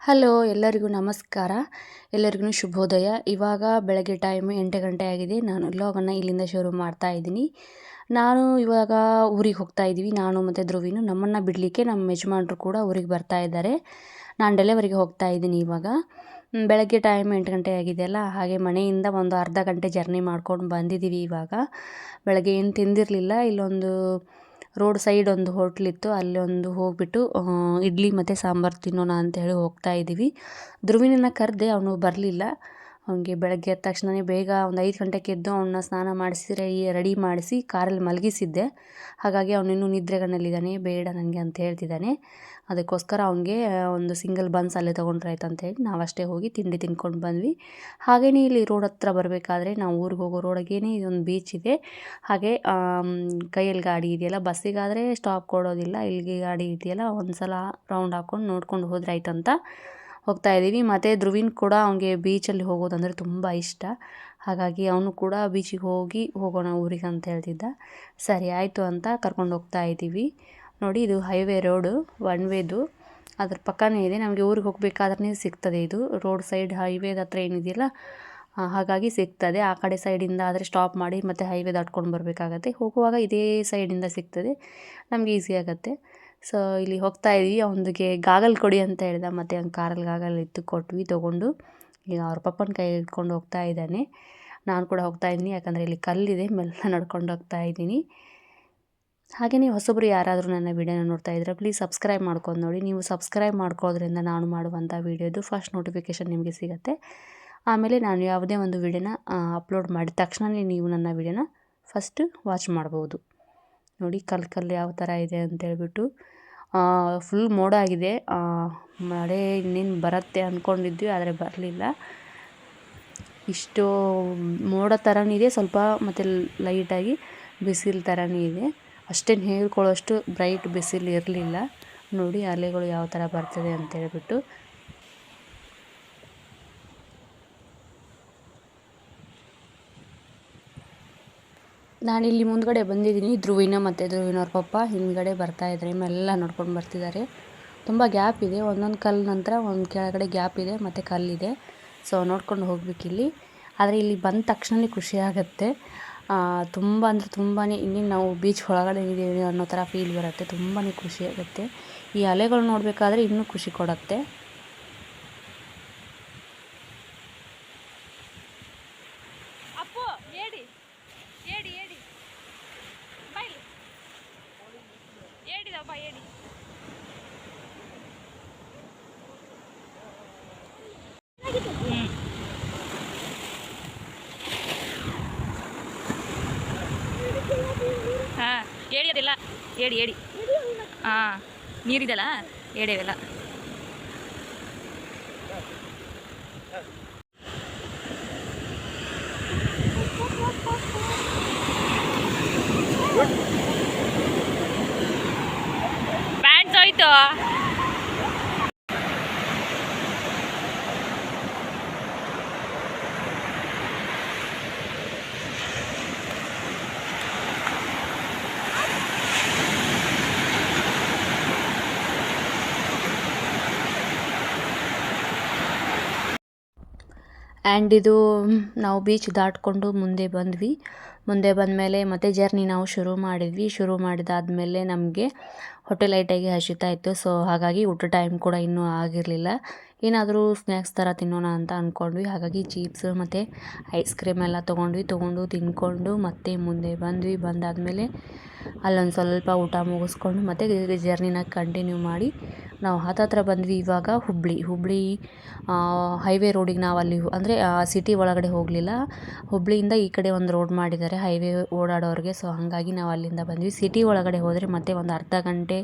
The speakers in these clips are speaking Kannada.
ಹಲೋ ಎಲ್ಲರಿಗೂ ನಮಸ್ಕಾರ. ಎಲ್ಲರಿಗೂ ಶುಭೋದಯ. ಇವಾಗ ಬೆಳಗ್ಗೆ ಟೈಮ್ 8 ಗಂಟೆ ಆಗಿದೆ. ನಾನು ವ್ಲಾಗನ್ನು ಇಲ್ಲಿಂದ ಶುರು ಮಾಡ್ತಾ ಇದ್ದೀನಿ. ನಾನು ಇವಾಗ ಊರಿಗೆ ಹೋಗ್ತಾ ಇದ್ದೀವಿ. ನಾನು ಮತ್ತು ಧ್ರುವಿನು ನಮ್ಮನ್ನು ಬಿಡಲಿಕ್ಕೆ ನಮ್ಮ ಯಜಮಾನರು ಕೂಡ ಊರಿಗೆ ಬರ್ತಾ ಇದ್ದಾರೆ. ನಾನು ಡೆಲಿವರಿಗೆ ಹೋಗ್ತಾ ಇದ್ದೀನಿ ಇವಾಗ. ಬೆಳಗ್ಗೆ ಟೈಮ್ 8 ಗಂಟೆ ಆಗಿದೆಯಲ್ಲ, ಹಾಗೆ ಮನೆಯಿಂದ ಒಂದು ಅರ್ಧ ಗಂಟೆ ಜರ್ನಿ ಮಾಡ್ಕೊಂಡು ಬಂದಿದ್ದೀವಿ ಇವಾಗ. ಬೆಳಗ್ಗೆ ಏನು ತಿಂದಿರಲಿಲ್ಲ. ಇಲ್ಲೊಂದು ರೋಡ್ ಸೈಡ್ ಒಂದು ಹೋಟ್ಲಿತ್ತು, ಅಲ್ಲೊಂದು ಹೋಗ್ಬಿಟ್ಟು ಇಡ್ಲಿ ಮತ್ತು ಸಾಂಬಾರು ತಿನ್ನೋಣ ಅಂತೇಳಿ ಹೋಗ್ತಾ ಇದ್ದೀವಿ. ಧ್ರುವಿನನ್ನು ಕರೆದೆ, ಅವನು ಬರಲಿಲ್ಲ. ಅವನಿಗೆ ಬೆಳಗ್ಗೆ ಎದ್ದ ತಕ್ಷಣವೇ ಬೇಗ ಒಂದು 5 ಗಂಟೆಗೆ ಎದ್ದು ಅವನ್ನ ಸ್ನಾನ ಮಾಡಿಸಿ ರೆಡಿ ಮಾಡಿಸಿ ಕಾರಲ್ಲಿ ಮಲಗಿಸಿದ್ದೆ. ಹಾಗಾಗಿ ಅವನಿನ್ನೂ ನಿದ್ರೆಗಣ್ಣಲ್ಲಿದ್ದಾನೆ, ಬೇಡ ನನಗೆ ಅಂತ ಹೇಳ್ತಿದ್ದಾನೆ. ಅದಕ್ಕೋಸ್ಕರ ಅವನಿಗೆ ಒಂದು ಸಿಂಗಲ್ ಬನ್ಸ್ ಅಲ್ಲೇ ತೊಗೊಂಡ್ರಾಯ್ತು ಅಂತೇಳಿ ನಾವಷ್ಟೇ ಹೋಗಿ ತಿಂಡಿ ತಿನ್ಕೊಂಡು ಬಂದ್ವಿ. ಹಾಗೆಯೇ ಇಲ್ಲಿ ರೋಡ್ ಹತ್ರ ಬರಬೇಕಾದ್ರೆ ನಾವು ಊರಿಗೆ ಹೋಗೋ ರೋಡಗೇನೆ ಇದೊಂದು ಬೀಚ್ ಇದೆ. ಹಾಗೆ ಕೈಯಲ್ಲಿ ಗಾಡಿ ಇದೆಯಲ್ಲ, ಬಸ್ಸಿಗಾದರೆ ಸ್ಟಾಪ್ ಕೊಡೋದಿಲ್ಲ, ಇಲ್ಲಿಗೆ ಗಾಡಿ ಇದೆಯಲ್ಲ ಒಂದು ಸಲ ರೌಂಡ್ ಹಾಕ್ಕೊಂಡು ನೋಡ್ಕೊಂಡು ಹೋದ್ರಾಯ್ತಂತ ಹೋಗ್ತಾ ಇದ್ದೀವಿ. ಮತ್ತು ಧ್ರುವಿನ್ ಕೂಡ ಅವನಿಗೆ ಬೀಚಲ್ಲಿ ಹೋಗೋದಂದರೆ ತುಂಬ ಇಷ್ಟ. ಹಾಗಾಗಿ ಅವನು ಕೂಡ ಬೀಚಿಗೆ ಹೋಗೋಣ ಊರಿಗೆ ಅಂತ ಹೇಳ್ತಿದ್ದ. ಸರಿ ಆಯಿತು ಅಂತ ಕರ್ಕೊಂಡು ಹೋಗ್ತಾ ಇದ್ದೀವಿ. ನೋಡಿ, ಇದು ಹೈವೇ ರೋಡು, ಒನ್ ವೇದು. ಅದ್ರ ಪಕ್ಕನೇ ಇದೆ. ನಮಗೆ ಊರಿಗೆ ಹೋಗಬೇಕಾದ್ರೆ ಸಿಗ್ತದೆ ಇದು ರೋಡ್ ಸೈಡ್. ಹೈವೇದ ಹತ್ರ ಏನಿದೆಯಲ್ಲ, ಹಾಗಾಗಿ ಸಿಗ್ತದೆ. ಆ ಕಡೆ ಸೈಡಿಂದ ಆದರೆ ಸ್ಟಾಪ್ ಮಾಡಿ ಮತ್ತು ಹೈವೇ ದಾಟ್ಕೊಂಡು ಬರಬೇಕಾಗತ್ತೆ. ಹೋಗುವಾಗ ಇದೇ ಸೈಡಿಂದ ಸಿಗ್ತದೆ, ನಮಗೆ ಈಸಿ ಆಗುತ್ತೆ. ಸೊ ಇಲ್ಲಿ ಹೋಗ್ತಾ ಇದ್ವಿ. ಅವನಿಗೆ ಗಾಗಲ್ ಕೊಡಿ ಅಂತ ಹೇಳ್ದ, ಮತ್ತು ಅವ್ನು ಕಾರಲ್ಲಿ ಗಾಗಲ್ ಇತ್ತು, ಕೊಟ್ವಿ ತೊಗೊಂಡು. ಈಗ ಅವ್ರ ಪಪ್ಪನ ಕೈ ಹಿಡ್ಕೊಂಡು ಹೋಗ್ತಾ ಇದ್ದಾನೆ. ನಾನು ಕೂಡ ಹೋಗ್ತಾ ಇದ್ದೀನಿ, ಯಾಕಂದರೆ ಇಲ್ಲಿ ಕಲ್ಲಿದೆ, ಮೆಲ್ಲ ನಡ್ಕೊಂಡು ಹೋಗ್ತಾ ಇದ್ದೀನಿ. ಹಾಗೆಯೇ ಹೊಸಬರು ಯಾರಾದರೂ ನನ್ನ ವೀಡಿಯೋನ ನೋಡ್ತಾ ಇದ್ದರೆ ಪ್ಲೀಸ್ ಸಬ್ಸ್ಕ್ರೈಬ್ ಮಾಡ್ಕೊಂಡು ನೋಡಿ. ನೀವು ಸಬ್ಸ್ಕ್ರೈಬ್ ಮಾಡ್ಕೊಳ್ಳೋದ್ರಿಂದ ನಾನು ಮಾಡುವಂಥ ವೀಡಿಯೋದು ಫಸ್ಟ್ ನೋಟಿಫಿಕೇಷನ್ ನಿಮಗೆ ಸಿಗುತ್ತೆ. ಆಮೇಲೆ ನಾನು ಯಾವುದೇ ಒಂದು ವೀಡಿಯೋನ ಅಪ್ಲೋಡ್ ಮಾಡಿದ ತಕ್ಷಣವೇ ನೀವು ನನ್ನ ವೀಡಿಯೋನ ಫಸ್ಟು ವಾಚ್ ಮಾಡ್ಬೋದು. ನೋಡಿ ಕಲ್ಲು ಯಾವ ಥರ ಇದೆ ಅಂತೇಳ್ಬಿಟ್ಟು. ಫುಲ್ ಮೋಡ ಆಗಿದೆ. ಮಳೆ ಇನ್ನೇನು ಬರುತ್ತೆ ಅಂದ್ಕೊಂಡಿದ್ವಿ, ಆದರೆ ಬರಲಿಲ್ಲ. ಇಷ್ಟು ಮೋಡ ಥರನೂ ಇದೆ ಸ್ವಲ್ಪ, ಮತ್ತು ಲೈಟಾಗಿ ಬಿಸಿಲು ಥರನೂ ಇದೆ. ಅಷ್ಟೇನು ಹೇಳ್ಕೊಳ್ಳೋಷ್ಟು ಬ್ರೈಟ್ ಬಿಸಿಲು ಇರಲಿಲ್ಲ. ನೋಡಿ ಅಲೆಗಳು ಯಾವ ಥರ ಬರ್ತದೆ ಅಂತೇಳ್ಬಿಟ್ಟು. ನಾನಿಲ್ಲಿ ಮುಂದ್ಗಡೆ ಬಂದಿದ್ದೀನಿ. ಧ್ರುವಿನ ಮತ್ತು ಧ್ರುವಿನವ್ರ ಪಪ್ಪ ಹಿಂದ್ಗಡೆ ಬರ್ತಾಯಿದ್ದಾರೆ, ಮೆಲ್ಲ ನೋಡ್ಕೊಂಡು ಬರ್ತಿದ್ದಾರೆ. ತುಂಬ ಗ್ಯಾಪ್ ಇದೆ, ಒಂದೊಂದು ಕಲ್ಲು ನಂತರ ಒಂದು ಕೆಳಗಡೆ ಗ್ಯಾಪ್ ಇದೆ ಮತ್ತು ಕಲ್ಲಿದೆ. ಸೊ ನೋಡ್ಕೊಂಡು ಹೋಗ್ಬೇಕಿಲ್ಲಿ. ಆದರೆ ಇಲ್ಲಿ ಬಂದ ತಕ್ಷಣ ಖುಷಿ ಆಗುತ್ತೆ. ತುಂಬ ಅಂದರೆ ತುಂಬಾ, ಇನ್ನೇನು ನಾವು ಬೀಚ್ ಒಳಗಡೆ ಇದ್ದೀವಿ ಅನ್ನೋ ಥರ ಫೀಲ್ ಬರುತ್ತೆ. ತುಂಬಾ ಖುಷಿ ಆಗುತ್ತೆ. ಈ ಅಲೆಗಳು ನೋಡಬೇಕಾದ್ರೆ ಇನ್ನೂ ಖುಷಿ ಕೊಡುತ್ತೆ. ಹಾಂ ಏಡಿ ಅದಿಲ್ಲ, ಏಡಿ ಏಡಿ ಹಾಂ ನೀರಿದೆಲ್ಲ ಏಡಿವೆಲ್ಲ. ಪ್ಯಾಂಟ್ಸ್ ಹೋಯ್ತು. ಆ್ಯಂಡ್ ಇದು ನಾವು ಬೀಚ್ ದಾಟ್ಕೊಂಡು ಮುಂದೆ ಬಂದ್ವಿ. ಮುಂದೆ ಬಂದಮೇಲೆ ಮತ್ತೆ ಜರ್ನಿ ನಾವು ಶುರು ಮಾಡಿದ್ವಿ. ಶುರು ಮಾಡಿದಾದಮೇಲೆ ನಮಗೆ ಹೊಟ್ಟೆ ಲೈಟಾಗಿ ಹಸಿತಾ ಇತ್ತು. ಸೊ ಹಾಗಾಗಿ ಊಟ ಟೈಮ್ ಕೂಡ ಇನ್ನೂ ಆಗಿರಲಿಲ್ಲ. ಏನಾದರೂ ಸ್ನ್ಯಾಕ್ಸ್ ಥರ ತಿನ್ನೋಣ ಅಂತ ಅಂದ್ಕೊಂಡ್ವಿ. ಹಾಗಾಗಿ ಚೀಪ್ಸ್ ಮತ್ತು ಐಸ್ ಕ್ರೀಮ್ ಎಲ್ಲ ತೊಗೊಂಡು ತಿಂದ್ಕೊಂಡು ಮತ್ತೆ ಮುಂದೆ ಬಂದ್ವಿ. ಬಂದಾದಮೇಲೆ ಅಲ್ಲೊಂದು ಸ್ವಲ್ಪ ಊಟ ಮುಗಿಸ್ಕೊಂಡು ಮತ್ತೆ ಜರ್ನಿನ ಕಂಟಿನ್ಯೂ ಮಾಡಿ ನಾವು ಹತ್ತತ್ರ ಬಂದ್ವಿ. ಇವಾಗ ಹುಬ್ಳಿ ಹೈವೇ ರೋಡಿಗೆ ನಾವು ಅಲ್ಲಿ ಅಂದರೆ ಸಿಟಿ ಒಳಗಡೆ ಹೋಗಲಿಲ್ಲ. ಹುಬ್ಳಿಯಿಂದ ಈ ಕಡೆ ಒಂದು ರೋಡ್ ಮಾಡಿದ್ದಾರೆ ಹೈವೇ ಓಡಾಡೋರಿಗೆ. ಸೊ ಹಾಗಾಗಿ ನಾವು ಅಲ್ಲಿಂದ ಬಂದ್ವಿ. ಸಿಟಿ ಒಳಗಡೆ ಹೋದರೆ ಮತ್ತೆ ಒಂದು ಅರ್ಧ ಗಂಟೆ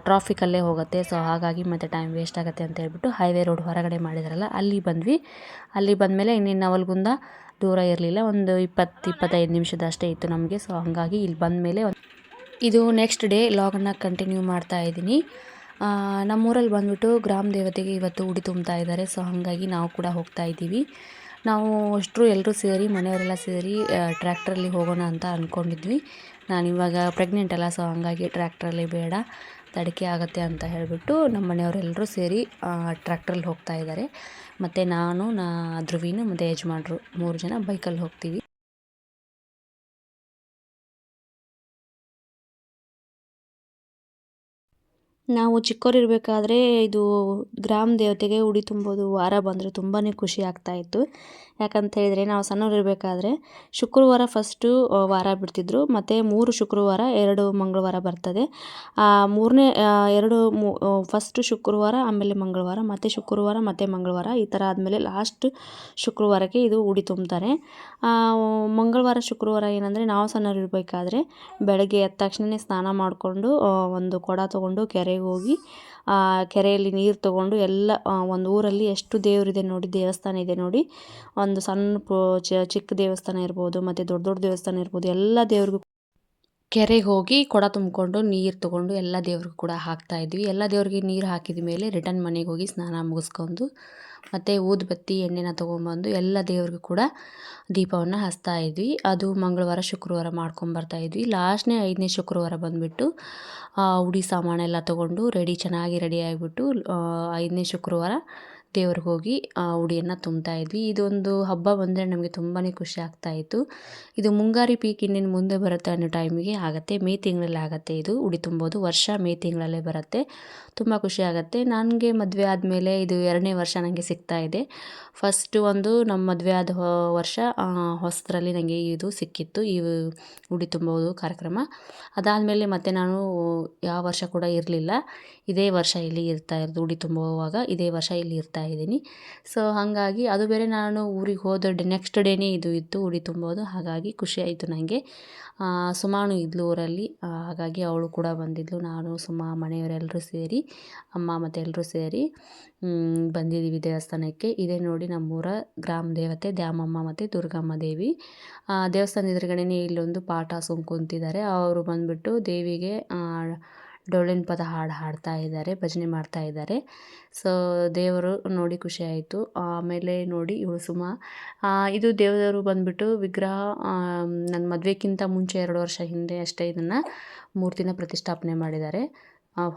ಟ್ರಾಫಿಕಲ್ಲೇ ಹೋಗುತ್ತೆ. ಸೊ ಹಾಗಾಗಿ ಮತ್ತೆ ಟೈಮ್ ವೇಸ್ಟ್ ಆಗುತ್ತೆ ಅಂತ ಹೇಳ್ಬಿಟ್ಟು ಹೈವೇ ರೋಡ್ ಹೊರಗಡೆ ಮಾಡಿದಾರಲ್ಲ ಅಲ್ಲಿ ಬಂದ್ವಿ. ಅಲ್ಲಿ ಬಂದಮೇಲೆ ಇನ್ನೇನು ನವಲ್ಗುಂದ ದೂರ ಇರಲಿಲ್ಲ, ಒಂದು 20-25 ನಿಮಿಷದಷ್ಟೇ ಇತ್ತು ನಮಗೆ. ಸೊ ಹಾಗಾಗಿ ಇಲ್ಲಿ ಬಂದಮೇಲೆ ಇದು ನೆಕ್ಸ್ಟ್ ಡೇ ಲಾಗನ್ನು ಕಂಟಿನ್ಯೂ ಮಾಡ್ತಾ ಇದ್ದೀನಿ. ನಮ್ಮೂರಲ್ಲಿ ಬಂದ್ಬಿಟ್ಟು ಗ್ರಾಮ ದೇವತೆಗೆ ಇವತ್ತು ಉಡಿ ತುಂಬ್ತಾ ಇದ್ದಾರೆ. ಸೊ ಹಾಗಾಗಿ ನಾವು ಕೂಡ ಹೋಗ್ತಾ ಇದ್ದೀವಿ. ನಾವು ಎಲ್ಲರೂ ಸೇರಿ ಮನೆಯವರೆಲ್ಲ ಸೇರಿ ಟ್ರ್ಯಾಕ್ಟ್ರಲ್ಲಿ ಹೋಗೋಣ ಅಂತ ಅಂದ್ಕೊಂಡಿದ್ವಿ. ನಾನಿವಾಗ ಪ್ರೆಗ್ನೆಂಟ್ ಅಲ್ಲ, ಸೊ ಹಾಗಾಗಿ ಟ್ರ್ಯಾಕ್ಟ್ರಲ್ಲಿ ಬೇಡ, ತಡಕೆ ಆಗುತ್ತೆ ಅಂತ ಹೇಳಿಬಿಟ್ಟು ನಮ್ಮ ಮನೆಯವರೆಲ್ಲರೂ ಸೇರಿ ಟ್ರ್ಯಾಕ್ಟ್ರಲ್ಲಿ ಹೋಗ್ತಾ ಇದ್ದಾರೆ. ಮತ್ತು ನಾನು ಧ್ರುವೀನು ಮತ್ತು ಯಜಮಾನ್ರು 3 ಜನ ಬೈಕಲ್ಲಿ ಹೋಗ್ತೀವಿ. ನಾವು ಚಿಕ್ಕವರಿರಬೇಕಾದ್ರೆ ಇದು ಗ್ರಾಮ ದೇವತೆಗೆ ಉಡಿ ತುಂಬೋದು ವಾರ ಬಂದರೆ ತುಂಬಾ ಖುಷಿ ಆಗ್ತಾಯಿತ್ತು. ಯಾಕಂತ ಹೇಳಿದರೆ ನಾವು ಸಣ್ಣವರಿರಬೇಕಾದ್ರೆ ಶುಕ್ರವಾರ ಫಸ್ಟು ವಾರ ಬಿಡ್ತಿದ್ರು, ಮತ್ತು 3 ಶುಕ್ರವಾರ 2 ಮಂಗಳವಾರ ಬರ್ತದೆ. ಮೂರನೇ 2 ಫಸ್ಟು ಶುಕ್ರವಾರ, ಆಮೇಲೆ ಮಂಗಳವಾರ, ಮತ್ತು ಶುಕ್ರವಾರ ಮತ್ತು ಮಂಗಳವಾರ, ಈ ಥರ ಆದಮೇಲೆ ಲಾಸ್ಟ್ ಶುಕ್ರವಾರಕ್ಕೆ ಇದು ಉಡಿ ತುಂಬ್ತಾರೆ. ಮಂಗಳವಾರ ಶುಕ್ರವಾರ ಏನಂದರೆ ನಾವು ಸಣ್ಣವರಿರಬೇಕಾದ್ರೆ ಬೆಳಗ್ಗೆ ಎದ್ದ ತಕ್ಷಣವೇ ಸ್ನಾನ ಮಾಡಿಕೊಂಡು ಒಂದು ಕೊಡ ತೊಗೊಂಡು ಕೆರೆಗೆ ಹೋಗಿ ಕೆರೆಯಲ್ಲಿ ನೀರು ತೊಗೊಂಡು ಎಲ್ಲ ಒಂದು ಊರಲ್ಲಿ ಎಷ್ಟು ದೇವರಿದೆ ನೋಡಿ, ದೇವಸ್ಥಾನ ಇದೆ ನೋಡಿ, ಒಂದು ಸಣ್ಣ ಚಿಕ್ಕ ದೇವಸ್ಥಾನ ಇರ್ಬೋದು ಮತ್ತು ದೊಡ್ಡ ದೊಡ್ಡ ದೇವಸ್ಥಾನ ಇರ್ಬೋದು, ಎಲ್ಲ ದೇವ್ರಿಗೂ ಕೆರೆಗೆ ಹೋಗಿ ಕೊಡ ತುಂಬಿಕೊಂಡು ನೀರು ತೊಗೊಂಡು ಎಲ್ಲ ದೇವ್ರಿಗೂ ಕೂಡ ಹಾಕ್ತಾಯಿದ್ವಿ. ಎಲ್ಲ ದೇವ್ರಿಗೆ ನೀರು ಹಾಕಿದ ಮೇಲೆ ರಿಟರ್ನ್ ಮನೆಗೆ ಹೋಗಿ ಸ್ನಾನ ಮುಗಿಸ್ಕೊಂಡು ಮತ್ತು ಊದುಬತ್ತಿ ಎಣ್ಣೆನ ತೊಗೊಂಬಂದು ಎಲ್ಲ ದೇವ್ರಿಗೂ ಕೂಡ ದೀಪವನ್ನು ಹಚ್ತಾ ಇದ್ವಿ. ಅದು ಮಂಗಳವಾರ ಶುಕ್ರವಾರ ಮಾಡ್ಕೊಂಬರ್ತಾಯಿದ್ವಿ. ಲಾಸ್ಟ್ನೇ 5ನೇ ಶುಕ್ರವಾರ ಬಂದುಬಿಟ್ಟು ಉಡಿ ಸಾಮಾನೆಲ್ಲ ತೊಗೊಂಡು ಚೆನ್ನಾಗಿ ರೆಡಿ ಆಗಿಬಿಟ್ಟು 5ನೇ ಶುಕ್ರವಾರ ದೇವ್ರಿಗೆ ಹೋಗಿ ಉಡಿಯನ್ನು ತುಂಬ್ತಾಯಿದ್ವಿ. ಇದೊಂದು ಹಬ್ಬ ಬಂದರೆ ನಮಗೆ ತುಂಬಾ ಖುಷಿ ಆಗ್ತಾಯಿತ್ತು. ಇದು ಮುಂಗಾರಿ ಪೀಕ್ ಇನ್ನೇನು ಮುಂದೆ ಬರುತ್ತೆ ಅನ್ನೋ ಟೈಮಿಗೆ ಆಗುತ್ತೆ. ಮೇ ತಿಂಗಳಲ್ಲಿ ಆಗುತ್ತೆ ಇದು ಉಡಿ ತುಂಬೋದು. ವರ್ಷ ಮೇ ತಿಂಗಳಲ್ಲೇ ಬರುತ್ತೆ. ತುಂಬ ಖುಷಿ ಆಗುತ್ತೆ. ನನಗೆ ಮದುವೆ ಆದಮೇಲೆ ಇದು 2ನೇ ವರ್ಷ ನನಗೆ ಸಿಗ್ತಾಯಿದೆ. ಫಸ್ಟು ಒಂದು ನಮ್ಮ ಮದುವೆ ಆದ ವರ್ಷ ಹೊಸದರಲ್ಲಿ ನನಗೆ ಇದು ಸಿಕ್ಕಿತ್ತು, ಈ ಉಡಿ ತುಂಬೋದು ಕಾರ್ಯಕ್ರಮ. ಅದಾದಮೇಲೆ ಮತ್ತೆ ನಾನು ಯಾವ ವರ್ಷ ಕೂಡ ಇರಲಿಲ್ಲ. ಇದೇ ವರ್ಷ ಇಲ್ಲಿ ಇರ್ತಾ ಇರೋದು, ಉಡಿ ತುಂಬುವಾಗ ಇದೇ ವರ್ಷ ಇಲ್ಲಿ ಇರ್ತಾ ಇದ್ದೀನಿ. ಸೊ ಹಾಗಾಗಿ ಅದು ಬೇರೆ ನಾನು ಊರಿಗೆ ಹೋದ ನೆಕ್ಸ್ಟ್ ಡೇನೇ ಇದು ಇತ್ತು ಉಡಿ ತುಂಬೋದು. ಹಾಗಾಗಿ ಖುಷಿ ಆಯಿತು ನನಗೆ. ಸುಮಾನು ಇದ್ಲು ಊರಲ್ಲಿ, ಹಾಗಾಗಿ ಅವಳು ಕೂಡ ಬಂದಿದ್ಲು. ನಾನು ಸುಮಾ ಮನೆಯವರೆಲ್ಲರೂ ಸೇರಿ, ಅಮ್ಮ ಮತ್ತು ಎಲ್ಲರೂ ಸೇರಿ ಬಂದಿದ್ದೀವಿ ದೇವಸ್ಥಾನಕ್ಕೆ. ಇದೇ ನೋಡಿ ನಮ್ಮೂರ ಗ್ರಾಮ ದೇವತೆ ದ್ಯಾಮಮ್ಮ ಮತ್ತು ದುರ್ಗಮ್ಮ ದೇವಿ. ದೇವಸ್ಥಾನದ ಎದುರುಗಡೆನೇ ಇಲ್ಲೊಂದು ಪಾಠ ಕುಂತಿದ್ದಾರೆ. ಅವರು ಬಂದುಬಿಟ್ಟು ದೇವಿಗೆ ಡೊಳ್ಳಿನ ಪದ ಹಾಡ್ತಾ ಇದ್ದಾರೆ, ಭಜನೆ ಮಾಡ್ತಾ ಇದ್ದಾರೆ. ಸೊ ದೇವರು ನೋಡಿ ಖುಷಿ ಆಯಿತು. ಆಮೇಲೆ ನೋಡಿ ಇವಳು ಸುಮಾ, ಇದು ದೇವರು ಬಂದುಬಿಟ್ಟು ವಿಗ್ರಹ ನನ್ನ ಮದುವೆಗಿಂತ ಮುಂಚೆ 2 ವರ್ಷ ಹಿಂದೆ ಅಷ್ಟೇ ಇದನ್ನು ಮೂರ್ತಿನ ಪ್ರತಿಷ್ಠಾಪನೆ ಮಾಡಿದ್ದಾರೆ.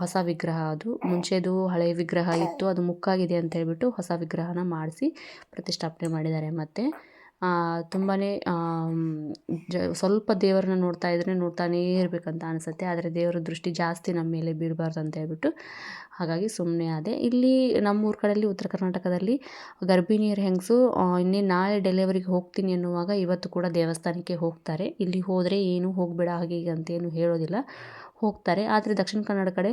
ಹೊಸ ವಿಗ್ರಹ, ಅದು ಮುಂಚೆದು ಹಳೆಯ ವಿಗ್ರಹ ಇತ್ತು, ಅದು ಮುಕ್ಕಾಗಿದೆ ಅಂತ ಹೇಳ್ಬಿಟ್ಟು ಹೊಸ ವಿಗ್ರಹನ ಮಾಡಿಸಿ ಪ್ರತಿಷ್ಠಾಪನೆ ಮಾಡಿದ್ದಾರೆ. ಮತ್ತು ತುಂಬಾ ಸ್ವಲ್ಪ ದೇವರನ್ನ ನೋಡ್ತಾ ಇದ್ದರೆ ನೋಡ್ತಾನೇ ಇರಬೇಕಂತ ಅನಿಸುತ್ತೆ. ಆದರೆ ದೇವರ ದೃಷ್ಟಿ ಜಾಸ್ತಿ ನಮ್ಮ ಮೇಲೆ ಬೀಳಬಾರ್ದು ಅಂತ ಹೇಳ್ಬಿಟ್ಟು ಹಾಗಾಗಿ ಸುಮ್ಮನೆ ಆದೆ. ಇಲ್ಲಿ ನಮ್ಮೂರ ಕಡೆಯಲ್ಲಿ ಉತ್ತರ ಕರ್ನಾಟಕದಲ್ಲಿ ಗರ್ಭಿಣಿಯರ ಹೆಂಗಸು ಇನ್ನೇನು ನಾಳೆ ಡೆಲಿವರಿಗೆ ಹೋಗ್ತೀನಿ ಅನ್ನುವಾಗ ಇವತ್ತು ಕೂಡ ದೇವಸ್ಥಾನಕ್ಕೆ ಹೋಗ್ತಾರೆ. ಇಲ್ಲಿ ಹೋದರೆ ಏನು ಹೋಗಬೇಡ ಹಾಗೆ ಹೀಗೆ ಅಂತೇನು ಹೇಳೋದಿಲ್ಲ, ಹೋಗ್ತಾರೆ. ಆದರೆ ದಕ್ಷಿಣ ಕನ್ನಡ ಕಡೆ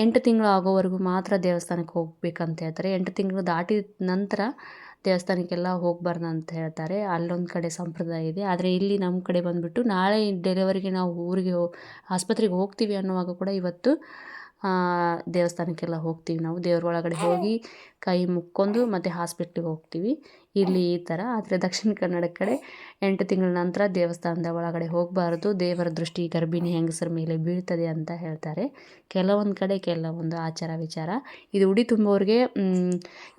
8 ತಿಂಗಳು ಆಗೋವರೆಗೂ ಮಾತ್ರ ದೇವಸ್ಥಾನಕ್ಕೆ ಹೋಗ್ಬೇಕಂತ ಹೇಳ್ತಾರೆ. 8 ತಿಂಗಳು ದಾಟಿದ ನಂತರ ದೇವಸ್ಥಾನಕ್ಕೆಲ್ಲ ಹೋಗಬಾರ್ದು ಅಂತ ಹೇಳ್ತಾರೆ. ಅಲ್ಲೊಂದು ಕಡೆ ಸಂಪ್ರದಾಯ ಇದೆ. ಆದರೆ ಇಲ್ಲಿ ನಮ್ಮ ಕಡೆ ಬಂದುಬಿಟ್ಟು ನಾಳೆ ಡೆಲಿವರಿಗೆ ನಾವು ಊರಿಗೆ ಆಸ್ಪತ್ರೆಗೆ ಹೋಗ್ತೀವಿ ಅನ್ನುವಾಗ ಕೂಡ ಇವತ್ತು ದೇವಸ್ಥಾನಕ್ಕೆಲ್ಲ ಹೋಗ್ತೀವಿ. ನಾವು ದೇವ್ರ ಒಳಗಡೆ ಹೋಗಿ ಕೈ ಮುಕ್ಕೊಂಡು ಮತ್ತು ಹಾಸ್ಪಿಟ್ಲಿಗೆ ಹೋಗ್ತೀವಿ. ಇಲ್ಲಿ ಈ ಥರ. ಆದರೆ ದಕ್ಷಿಣ ಕನ್ನಡ ಕಡೆ 8 ತಿಂಗಳ ನಂತರ ದೇವಸ್ಥಾನದ ಒಳಗಡೆ ಹೋಗಬಾರ್ದು, ದೇವರ ದೃಷ್ಟಿ ಗರ್ಭಿಣಿ ಹೆಂಗಸರ ಮೇಲೆ ಬೀಳ್ತದೆ ಅಂತ ಹೇಳ್ತಾರೆ. ಕೆಲವೊಂದು ಕಡೆ ಕೆಲವೊಂದು ಆಚಾರ ವಿಚಾರ. ಇದು ಉಡಿ ತುಂಬೋರಿಗೆ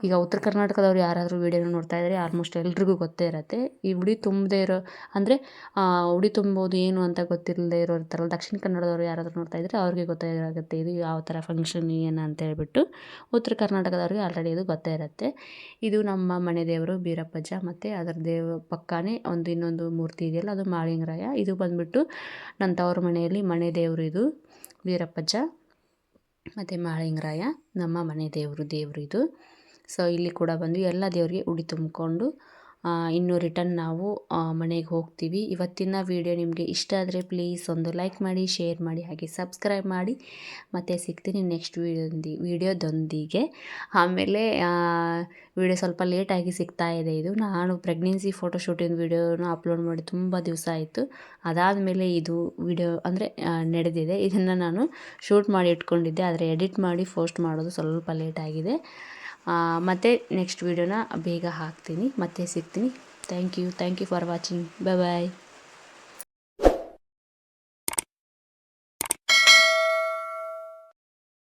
ಈಗ ಉತ್ತರ ಕರ್ನಾಟಕದವ್ರು ಯಾರಾದರೂ ವೀಡಿಯೋನ ನೋಡ್ತಾ ಇದ್ದರೆ ಆಲ್ಮೋಸ್ಟ್ ಎಲ್ರಿಗೂ ಗೊತ್ತೇ ಇರುತ್ತೆ. ಈ ಉಡಿ ತುಂಬದೇ ಇರೋ ಅಂದರೆ ಉಡಿ ತುಂಬೋದು ಏನು ಅಂತ ಗೊತ್ತಿಲ್ಲದೆ ಇರೋರು ಇರ್ತಾರಲ್ಲ, ದಕ್ಷಿಣ ಕನ್ನಡದವ್ರು ಯಾರಾದರೂ ನೋಡ್ತಾ ಇದ್ದರೆ ಅವ್ರಿಗೆ ಗೊತ್ತಾಗುತ್ತೆ ಇದು ಯಾವ ಥರ ಫಂಕ್ಷನ್ ಏನು ಅಂತ ಹೇಳ್ಬಿಟ್ಟು. ಉತ್ತರ ಕರ್ನಾಟಕದವ್ರಿಗೆ ಆಲ್ರೆಡಿ ಇದು ಗೊತ್ತೇ ಇರುತ್ತೆ. ಇದು ನಮ್ಮ ಮನೆ ದೇವರು ಬೀರಪ್ಪಜ್ಜ, ಮತ್ತು ಅದರ ಪಕ್ಕನೇ ಇನ್ನೊಂದು ಮೂರ್ತಿ ಇದೆಯಲ್ಲ ಅದು ಮಾಳಿಂಗರಾಯ. ಇದು ಬಂದುಬಿಟ್ಟು ನನ್ನ ತವ್ರ ಮನೆಯಲ್ಲಿ ಮನೆ ದೇವರು ಇದು ಬೀರಪ್ಪಜ್ಜ ಮತ್ತು ಮಾಳಿಂಗರಾಯ, ನಮ್ಮ ಮನೆ ದೇವರು ಇದು. ಸೊ ಇಲ್ಲಿ ಕೂಡ ಬಂದು ಎಲ್ಲ ದೇವರಿಗೆ ಉಡಿ ತುಂಬಿಕೊಂಡು ಇನ್ನು ರಿಟರ್ನ್ ನಾವು ಮನೆಗೆ ಹೋಗ್ತೀವಿ. ಇವತ್ತಿನ ವಿಡಿಯೋ ನಿಮಗೆ ಇಷ್ಟ ಆದರೆ ಪ್ಲೀಸ್ ಒಂದು ಲೈಕ್ ಮಾಡಿ, ಶೇರ್ ಮಾಡಿ, ಹಾಗೆ ಸಬ್ಸ್ಕ್ರೈಬ್ ಮಾಡಿ. ಮತ್ತು ಸಿಗ್ತೀನಿ ನೆಕ್ಸ್ಟ್ ವಿಡಿಯೋದೊಂದಿಗೆ. ಆಮೇಲೆ ವಿಡಿಯೋ ಸ್ವಲ್ಪ ಲೇಟಾಗಿ ಸಿಗ್ತಾ ಇದೆ. ಇದು ನಾನು ಪ್ರೆಗ್ನೆನ್ಸಿ ಫೋಟೋಶೂಟಿನ ವಿಡಿಯೋನ ಅಪ್ಲೋಡ್ ಮಾಡಿ ತುಂಬ ದಿವಸ ಆಯಿತು. ಅದಾದಮೇಲೆ ಇದು ವಿಡಿಯೋ ಅಂದರೆ ನಡೆದಿದೆ. ಇದನ್ನು ನಾನು ಶೂಟ್ ಮಾಡಿ ಇಟ್ಕೊಂಡಿದ್ದೆ, ಆದರೆ ಎಡಿಟ್ ಮಾಡಿ ಪೋಸ್ಟ್ ಮಾಡೋದು ಸ್ವಲ್ಪ ಲೇಟಾಗಿದೆ. ಮತ್ತು ನೆಕ್ಸ್ಟ್ ವಿಡಿಯೋನ ಬೇಗ ಹಾಕ್ತೀನಿ. ಮತ್ತೆ ಸಿಗ್ತೀನಿ. Thank you for watching. Bye.